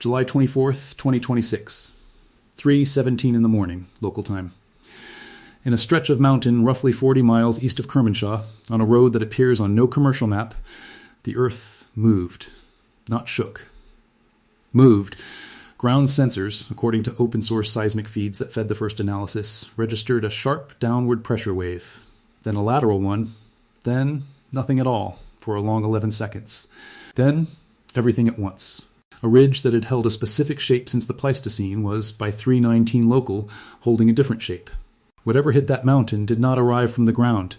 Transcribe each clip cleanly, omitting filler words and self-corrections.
July 24th, 2026. 3:17 in the morning, local time. In a stretch of mountain roughly 40 miles east of Kermanshaw, on a road that appears on no commercial map, the earth moved, not shook. Moved. Ground sensors, according to open-source seismic feeds that fed the first analysis, registered a sharp downward pressure wave, then a lateral one, then nothing at all for a long 11 seconds. Then everything at once. A ridge that had held a specific shape since the Pleistocene was, by 319 local, holding a different shape. Whatever hit that mountain did not arrive from the ground.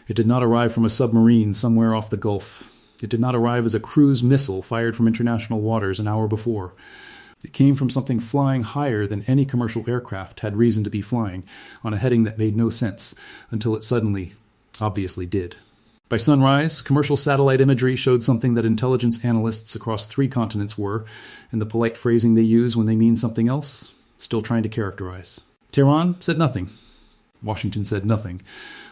It did not arrive from a submarine somewhere off the Gulf. It did not arrive as a cruise missile fired from international waters an hour before. It came from something flying higher than any commercial aircraft had reason to be flying, on a heading that made no sense, until it suddenly, obviously did. By sunrise, commercial satellite imagery showed something that intelligence analysts across 3 continents were, in the polite phrasing they use when they mean something else, still trying to characterize. Tehran said nothing. Washington said nothing.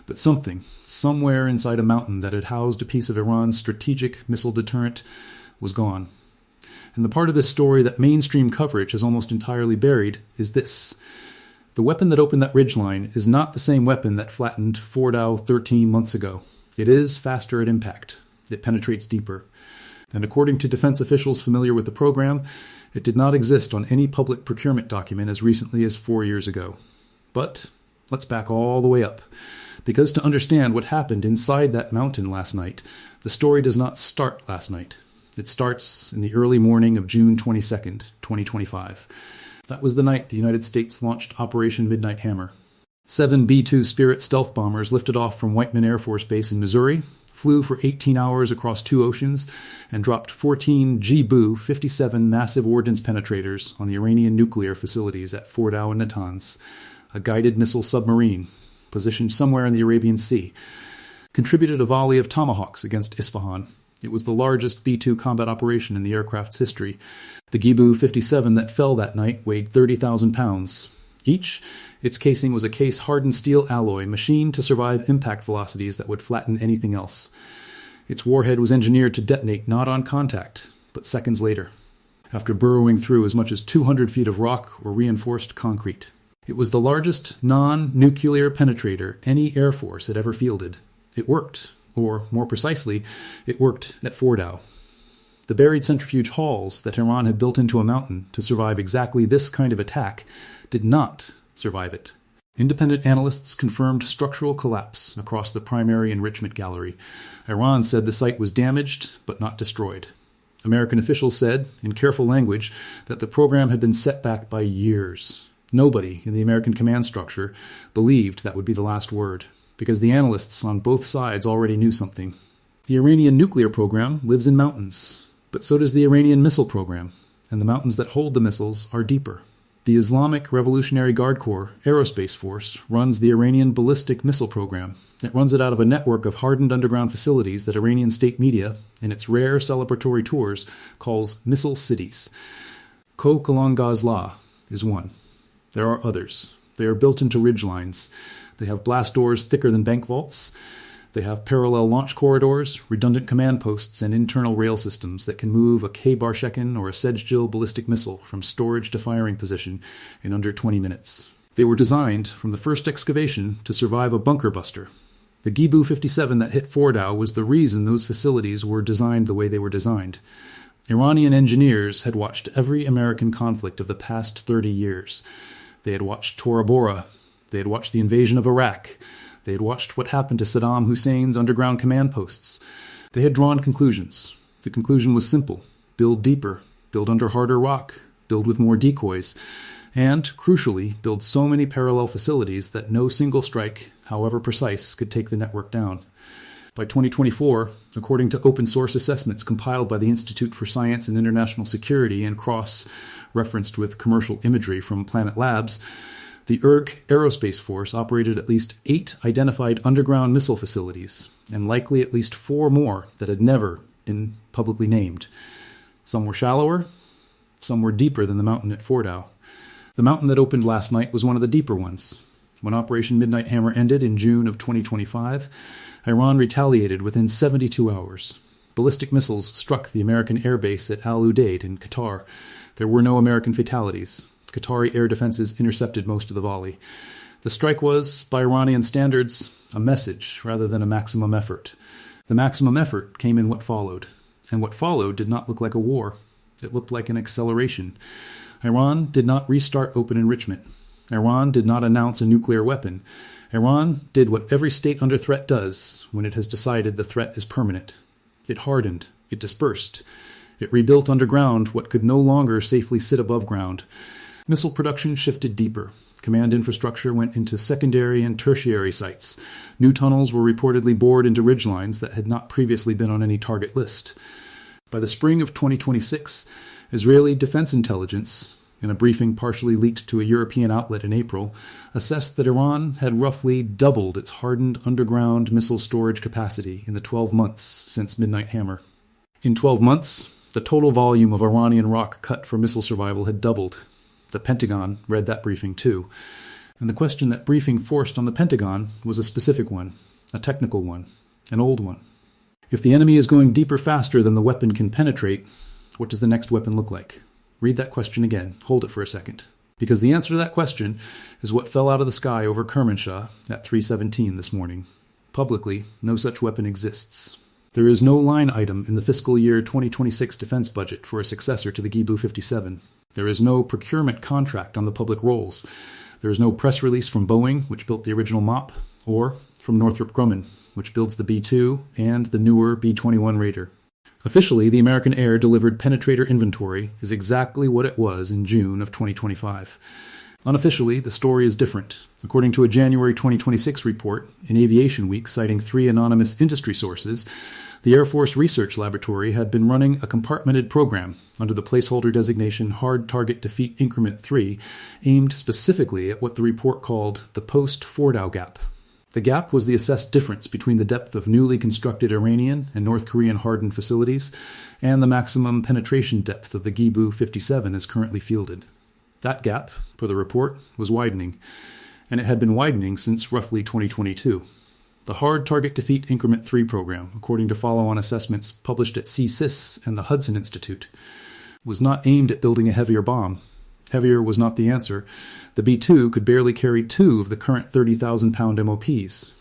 But something, somewhere inside a mountain that had housed a piece of Iran's strategic missile deterrent, was gone. And the part of this story that mainstream coverage has almost entirely buried is this. The weapon that opened that ridgeline is not the same weapon that flattened Fordow 13 months ago. It is faster at impact. It penetrates deeper. And according to defense officials familiar with the program, it did not exist on any public procurement document as recently as 4 years ago. But let's back all the way up. Because to understand what happened inside that mountain last night, the story does not start last night. It starts in the early morning of June 22nd, 2025. That was the night the United States launched Operation Midnight Hammer. 7 B-2 Spirit stealth bombers lifted off from Whiteman Air Force Base in Missouri, flew for 18 hours across 2 oceans, and dropped 14 Gebu-57 massive ordnance penetrators on the Iranian nuclear facilities at Fordow and Natanz, a guided missile submarine positioned somewhere in the Arabian Sea, contributed a volley of tomahawks against Isfahan. It was the largest B-2 combat operation in the aircraft's history. The Gebu-57 that fell that night weighed 30,000 pounds. Its casing was a case-hardened steel alloy machined to survive impact velocities that would flatten anything else. Its warhead was engineered to detonate not on contact, but seconds later, after burrowing through as much as 200 feet of rock or reinforced concrete. It was the largest non-nuclear penetrator any Air Force had ever fielded. It worked, or more precisely, it worked at Fordow. The buried centrifuge halls that Iran had built into a mountain to survive exactly this kind of attack did not survive it. Independent analysts confirmed structural collapse across the primary enrichment gallery. Iran said the site was damaged, but not destroyed. American officials said, in careful language, that the program had been set back by years. Nobody in the American command structure believed that would be the last word, because the analysts on both sides already knew something. The Iranian nuclear program lives in mountains, but so does the Iranian missile program, and the mountains that hold the missiles are deeper. The Islamic Revolutionary Guard Corps Aerospace Force runs the Iranian ballistic missile program. It runs it out of a network of hardened underground facilities that Iranian state media, in its rare celebratory tours, calls missile cities. Ko-Kalangazla is one. There are others. They are built into ridgelines. They have blast doors thicker than bank vaults. They have parallel launch corridors, redundant command posts, and internal rail systems that can move a K-Barshekin or a Sedgwick ballistic missile from storage to firing position in under 20 minutes. They were designed, from the first excavation, to survive a bunker buster. The Gebu-57 that hit Fordow was the reason those facilities were designed the way they were designed. Iranian engineers had watched every American conflict of the past 30 years. They had watched Tora Bora. They had watched the invasion of Iraq. They had watched what happened to Saddam Hussein's underground command posts. They had drawn conclusions. The conclusion was simple. Build deeper. Build under harder rock. Build with more decoys. And, crucially, build so many parallel facilities that no single strike, however precise, could take the network down. By 2024, according to open-source assessments compiled by the Institute for Science and International Security and cross-referenced with commercial imagery from Planet Labs, the IRG Aerospace Force operated at least 8 identified underground missile facilities, and likely at least 4 more that had never been publicly named. Some were shallower, some were deeper than the mountain at Fordow. The mountain that opened last night was one of the deeper ones. When Operation Midnight Hammer ended in June of 2025, Iran retaliated within 72 hours. Ballistic missiles struck the American airbase at Al Udeid in Qatar, There were no American fatalities. Qatari air defenses intercepted most of the volley. The strike was, by Iranian standards, a message rather than a maximum effort. The maximum effort came in what followed. And what followed did not look like a war. It looked like an acceleration. Iran did not restart open enrichment. Iran did not announce a nuclear weapon. Iran did what every state under threat does when it has decided the threat is permanent. It hardened. It dispersed. It rebuilt underground what could no longer safely sit above ground. Missile production shifted deeper. Command infrastructure went into secondary and tertiary sites. New tunnels were reportedly bored into ridgelines that had not previously been on any target list. By the spring of 2026, Israeli Defense Intelligence, in a briefing partially leaked to a European outlet in April, assessed that Iran had roughly doubled its hardened underground missile storage capacity in the 12 months since Midnight Hammer. In 12 months, the total volume of Iranian rock cut for missile survival had doubled. The Pentagon read that briefing too. And the question that briefing forced on the Pentagon was a specific one, a technical one, an old one. If the enemy is going deeper faster than the weapon can penetrate, what does the next weapon look like? Read that question again. Hold it for a second. Because the answer to that question is what fell out of the sky over Kermanshah at 3:17 this morning. Publicly, no such weapon exists. There is no line item in the fiscal year 2026 defense budget for a successor to the Gebu 57. There is no procurement contract on the public rolls. There is no press release from Boeing, which built the original MOP, or from Northrop Grumman, which builds the B-2 and the newer B-21 Raider. Officially, the American air-delivered penetrator inventory is exactly what it was in June of 2025. Unofficially, the story is different. According to a January 2026 report in Aviation Week citing 3 anonymous industry sources, the Air Force Research Laboratory had been running a compartmented program under the placeholder designation Hard Target Defeat Increment 3, aimed specifically at what the report called the post-Fordow gap. The gap was the assessed difference between the depth of newly constructed Iranian and North Korean hardened facilities and the maximum penetration depth of the Gebu 57 as currently fielded. That gap, per the report, was widening, and it had been widening since roughly 2022. The Hard Target Defeat Increment 3 program, according to follow-on assessments published at CSIS and the Hudson Institute, was not aimed at building a heavier bomb. Heavier was not the answer. The B-2 could barely carry 2 of the current 30,000-pound MOPs.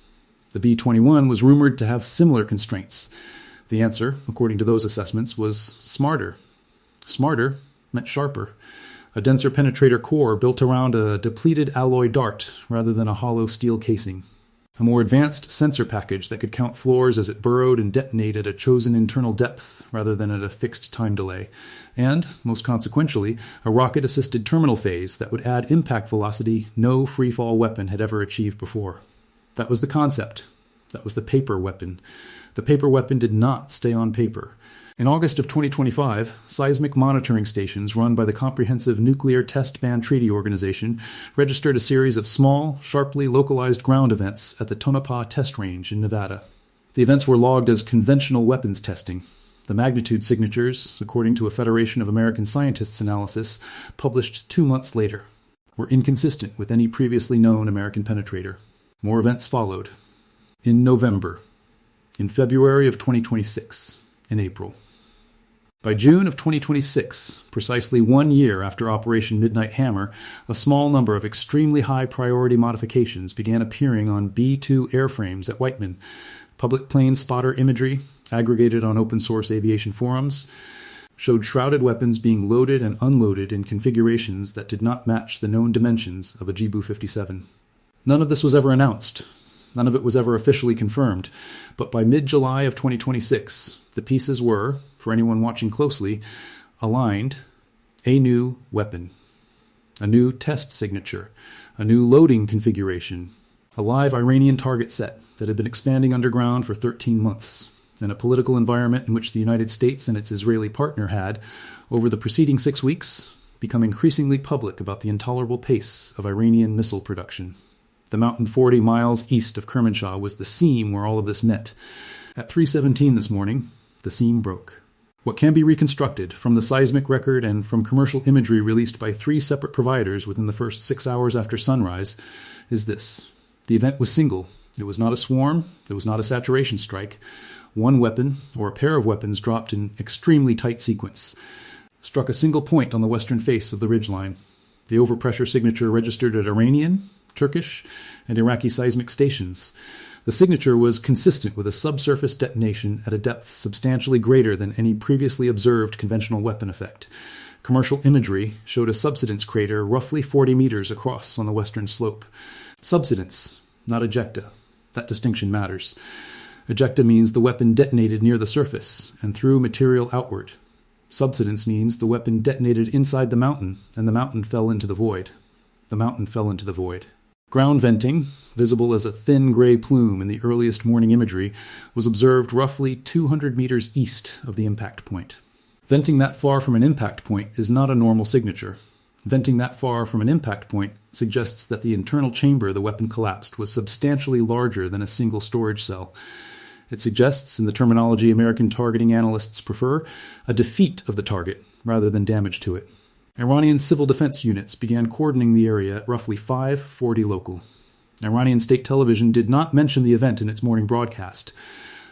The B-21 was rumored to have similar constraints. The answer, according to those assessments, was smarter. Smarter meant sharper. A denser penetrator core built around a depleted alloy dart rather than a hollow steel casing. A more advanced sensor package that could count floors as it burrowed and detonated at a chosen internal depth rather than at a fixed time delay. And, most consequentially, a rocket-assisted terminal phase that would add impact velocity no free-fall weapon had ever achieved before. That was the concept. That was the paper weapon. The paper weapon did not stay on paper. In August of 2025, seismic monitoring stations run by the Comprehensive Nuclear Test Ban Treaty Organization registered a series of small, sharply localized ground events at the Tonopah Test Range in Nevada. The events were logged as conventional weapons testing. The magnitude signatures, according to a Federation of American Scientists analysis, published 2 months later, were inconsistent with any previously known American penetrator. More events followed. In November. In February of 2026. In April. By June of 2026, precisely 1 year after Operation Midnight Hammer, a small number of extremely high-priority modifications began appearing on B-2 airframes at Whiteman. Public plane spotter imagery, aggregated on open-source aviation forums, showed shrouded weapons being loaded and unloaded in configurations that did not match the known dimensions of a Gebu 57. None of this was ever announced. None of it was ever officially confirmed. But by mid-July of 2026, the pieces were, for anyone watching closely, aligned. A new weapon. A new test signature. A new loading configuration. A live Iranian target set that had been expanding underground for 13 months. In a political environment in which the United States and its Israeli partner had, over the preceding 6 weeks, become increasingly public about the intolerable pace of Iranian missile production. The mountain 40 miles east of Kermanshah was the seam where all of this met. At 3:17 this morning, the seam broke. What can be reconstructed from the seismic record and from commercial imagery released by 3 separate providers within the first 6 hours after sunrise is this. The event was single. It was not a swarm. It was not a saturation strike. One weapon, or a pair of weapons, dropped in extremely tight sequence. struck a single point on the western face of the ridgeline. The overpressure signature registered at Iranian, Turkish, and Iraqi seismic stations. The signature was consistent with a subsurface detonation at a depth substantially greater than any previously observed conventional weapon effect. Commercial imagery showed a subsidence crater roughly 40 meters across on the western slope. Subsidence, not ejecta. That distinction matters. Ejecta means the weapon detonated near the surface and threw material outward. Subsidence means the weapon detonated inside the mountain, and the mountain fell into the void. The mountain fell into the void. Ground venting, visible as a thin gray plume in the earliest morning imagery, was observed roughly 200 meters east of the impact point. Venting that far from an impact point is not a normal signature. Venting that far from an impact point suggests that the internal chamber the weapon collapsed was substantially larger than a single storage cell. It suggests, in the terminology American targeting analysts prefer, a defeat of the target rather than damage to it. Iranian civil defense units began cordoning the area at roughly 5:40 local. Iranian state television did not mention the event in its morning broadcast.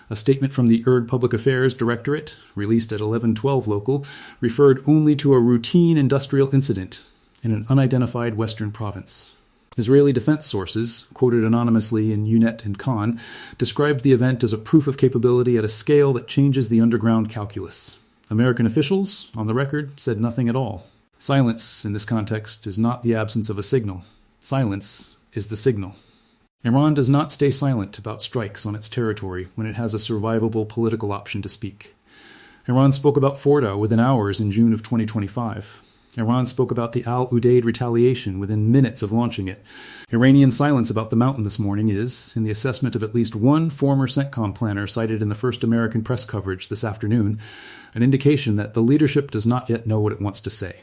A statement from the URG Public Affairs Directorate, released at 11:12 local, referred only to a routine industrial incident in an unidentified western province. Israeli defense sources, quoted anonymously in UNET and Khan, described the event as a proof of capability at a scale that changes the underground calculus. American officials, on the record, said nothing at all. Silence, in this context, is not the absence of a signal. Silence is the signal. Iran does not stay silent about strikes on its territory when it has a survivable political option to speak. Iran spoke about Fordow within hours in June of 2025. Iran spoke about the Al-Udeid retaliation within minutes of launching it. Iranian silence about the mountain this morning is, in the assessment of at least one former CENTCOM planner cited in the first American press coverage this afternoon, an indication that the leadership does not yet know what it wants to say.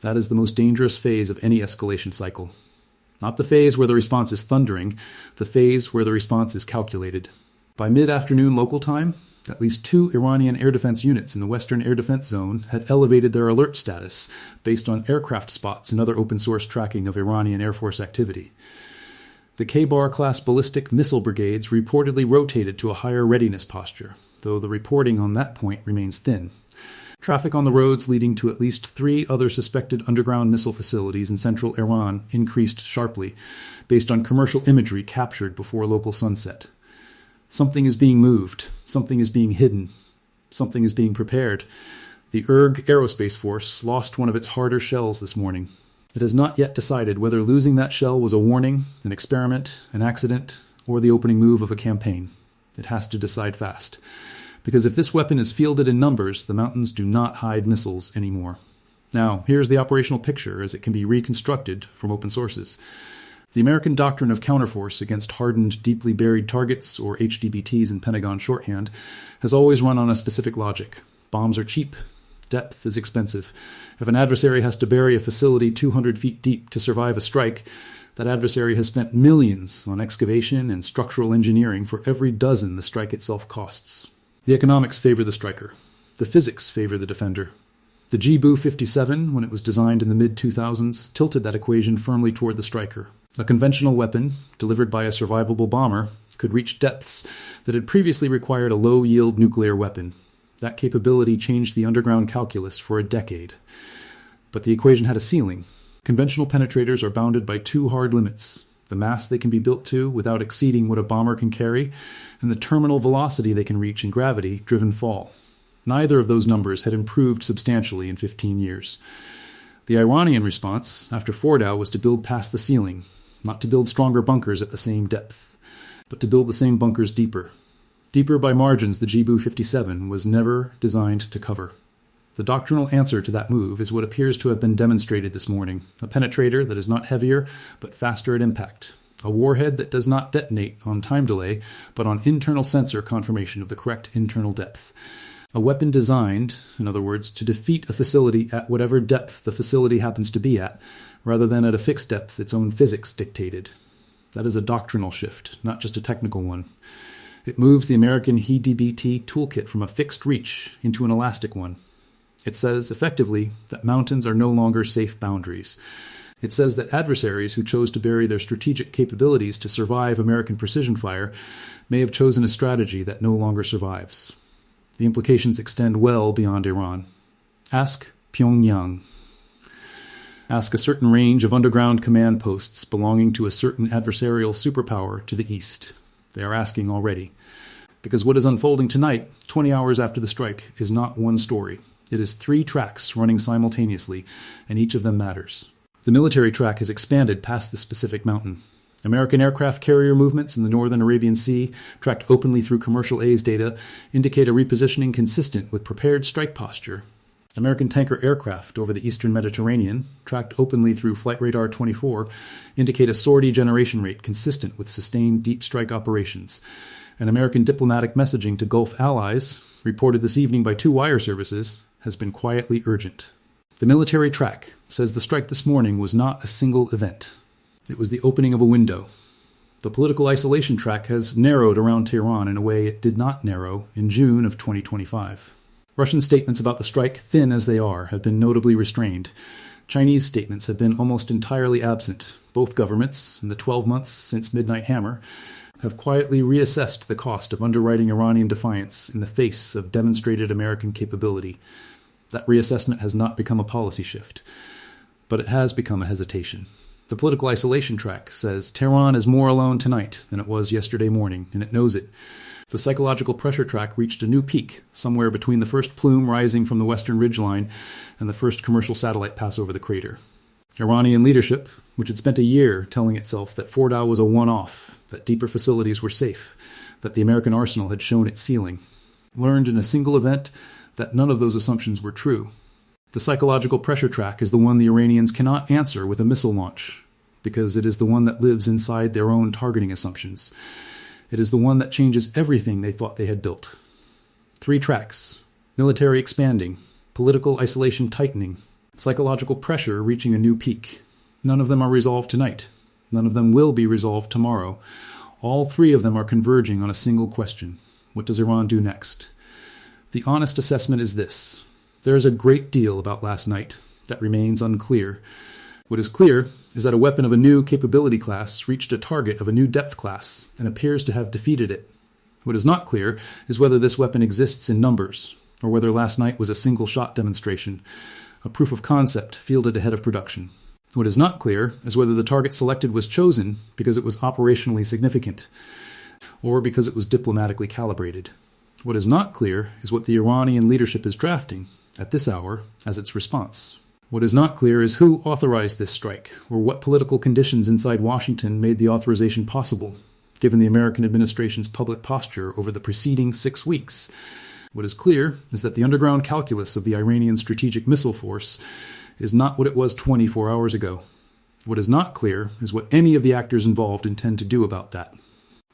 That is the most dangerous phase of any escalation cycle. Not the phase where the response is thundering, the phase where the response is calculated. By mid-afternoon local time, at least 2 Iranian air defense units in the Western Air Defense Zone had elevated their alert status based on aircraft spots and other open-source tracking of Iranian Air Force activity. The K-Bar-class ballistic missile brigades reportedly rotated to a higher readiness posture, though the reporting on that point remains thin. Traffic on the roads leading to at least 3 other suspected underground missile facilities in central Iran increased sharply, based on commercial imagery captured before local sunset. Something is being moved. Something is being hidden. Something is being prepared. The URG Aerospace Force lost one of its harder shells this morning. It has not yet decided whether losing that shell was a warning, an experiment, an accident, or the opening move of a campaign. It has to decide fast. Because if this weapon is fielded in numbers, the mountains do not hide missiles anymore. Now, here's the operational picture as it can be reconstructed from open sources. The American doctrine of counterforce against hardened, deeply buried targets, or HDBTs in Pentagon shorthand, has always run on a specific logic. Bombs are cheap. Depth is expensive. If an adversary has to bury a facility 200 feet deep to survive a strike, that adversary has spent millions on excavation and structural engineering for every dozen the strike itself costs. The economics favor the striker. The physics favor the defender. The Gebu-57, when it was designed in the mid-2000s, tilted that equation firmly toward the striker. A conventional weapon, delivered by a survivable bomber, could reach depths that had previously required a low-yield nuclear weapon. That capability changed the underground calculus for a decade. But the equation had a ceiling. Conventional penetrators are bounded by 2 hard limits: the mass they can be built to without exceeding what a bomber can carry, and the terminal velocity they can reach in gravity-driven fall. Neither of those numbers had improved substantially in 15 years. The Iranian response, after Fordow, was to build past the ceiling, not to build stronger bunkers at the same depth, but to build the same bunkers deeper. Deeper by margins the Gebu-57 was never designed to cover. The doctrinal answer to that move is what appears to have been demonstrated this morning: a penetrator that is not heavier, but faster at impact. A warhead that does not detonate on time delay, but on internal sensor confirmation of the correct internal depth. A weapon designed, in other words, to defeat a facility at whatever depth the facility happens to be at, rather than at a fixed depth its own physics dictated. That is a doctrinal shift, not just a technical one. It moves the American HDBT toolkit from a fixed reach into an elastic one. It says, effectively, that mountains are no longer safe boundaries. It says that adversaries who chose to bury their strategic capabilities to survive American precision fire may have chosen a strategy that no longer survives. The implications extend well beyond Iran. Ask Pyongyang. Ask a certain range of underground command posts belonging to a certain adversarial superpower to the east. They are asking already. Because what is unfolding tonight, 20 hours after the strike, is not one story. It is 3 tracks running simultaneously, and each of them matters. The military track has expanded past the specific mountain. American aircraft carrier movements in the northern Arabian Sea, tracked openly through commercial A's data, indicate a repositioning consistent with prepared strike posture. American tanker aircraft over the eastern Mediterranean, tracked openly through Flight Radar 24, indicate a sortie generation rate consistent with sustained deep strike operations. And American diplomatic messaging to Gulf allies, reported this evening by 2 wire services, has been quietly urgent. The military track says the strike this morning was not a single event. It was the opening of a window. The political isolation track has narrowed around Tehran in a way it did not narrow in June of 2025. Russian statements about the strike, thin as they are, have been notably restrained. Chinese statements have been almost entirely absent. Both governments, in the 12 months since Midnight Hammer, have quietly reassessed the cost of underwriting Iranian defiance in the face of demonstrated American capability. That reassessment has not become a policy shift, but it has become a hesitation. The political isolation track says Tehran is more alone tonight than it was yesterday morning, and it knows it. The psychological pressure track reached a new peak, somewhere between the first plume rising from the western ridgeline and the first commercial satellite pass over the crater. Iranian leadership, which had spent a year telling itself that Fordow was a one-off, that deeper facilities were safe, that the American arsenal had shown its ceiling, learned in a single event that none of those assumptions were true. The psychological pressure track is the one the Iranians cannot answer with a missile launch, because it is the one that lives inside their own targeting assumptions. It is the one that changes everything they thought they had built. 3 tracks: military expanding, political isolation tightening, psychological pressure reaching a new peak. None of them are resolved tonight. None of them will be resolved tomorrow. All 3 of them are converging on a single question. What does Iran do next? The honest assessment is this. There is a great deal about last night that remains unclear. What is clear is that a weapon of a new capability class reached a target of a new depth class and appears to have defeated it. What is not clear is whether this weapon exists in numbers, or whether last night was a single-shot demonstration, a proof of concept fielded ahead of production. What is not clear is whether the target selected was chosen because it was operationally significant, or because it was diplomatically calibrated. What is not clear is what the Iranian leadership is drafting, at this hour, as its response. What is not clear is who authorized this strike, or what political conditions inside Washington made the authorization possible, given the American administration's public posture over the preceding 6 weeks. What is clear is that the underground calculus of the Iranian strategic missile force is not what it was 24 hours ago. What is not clear is what any of the actors involved intend to do about that.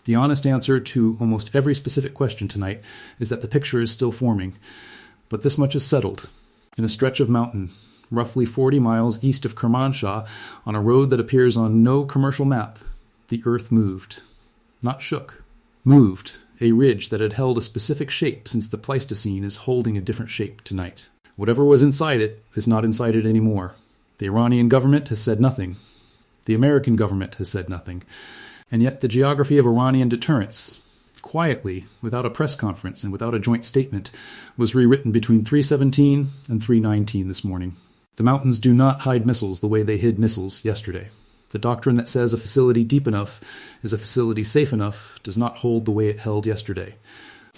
The honest answer to almost every specific question tonight is that the picture is still forming, but this much is settled. In a stretch of mountain, roughly 40 miles east of Kermanshah, on a road that appears on no commercial map, the earth moved. Not shook. Moved. A ridge that had held a specific shape since the Pleistocene is holding a different shape tonight. Whatever was inside it is not inside it anymore. The Iranian government has said nothing. The American government has said nothing. And yet the geography of Iranian deterrence, quietly, without a press conference and without a joint statement, was rewritten between 3:17 and 3:19 this morning. The mountains do not hide missiles the way they hid missiles yesterday. The doctrine that says a facility deep enough is a facility safe enough does not hold the way it held yesterday.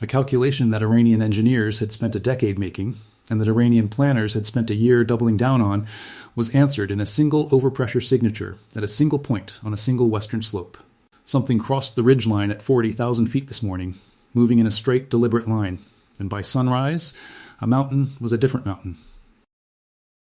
A calculation that Iranian engineers had spent a decade making, and that Iranian planners had spent a year doubling down on, was answered in a single overpressure signature at a single point on a single western slope. Something crossed the ridgeline at 40,000 feet this morning, moving in a straight, deliberate line, and by sunrise, a mountain was a different mountain.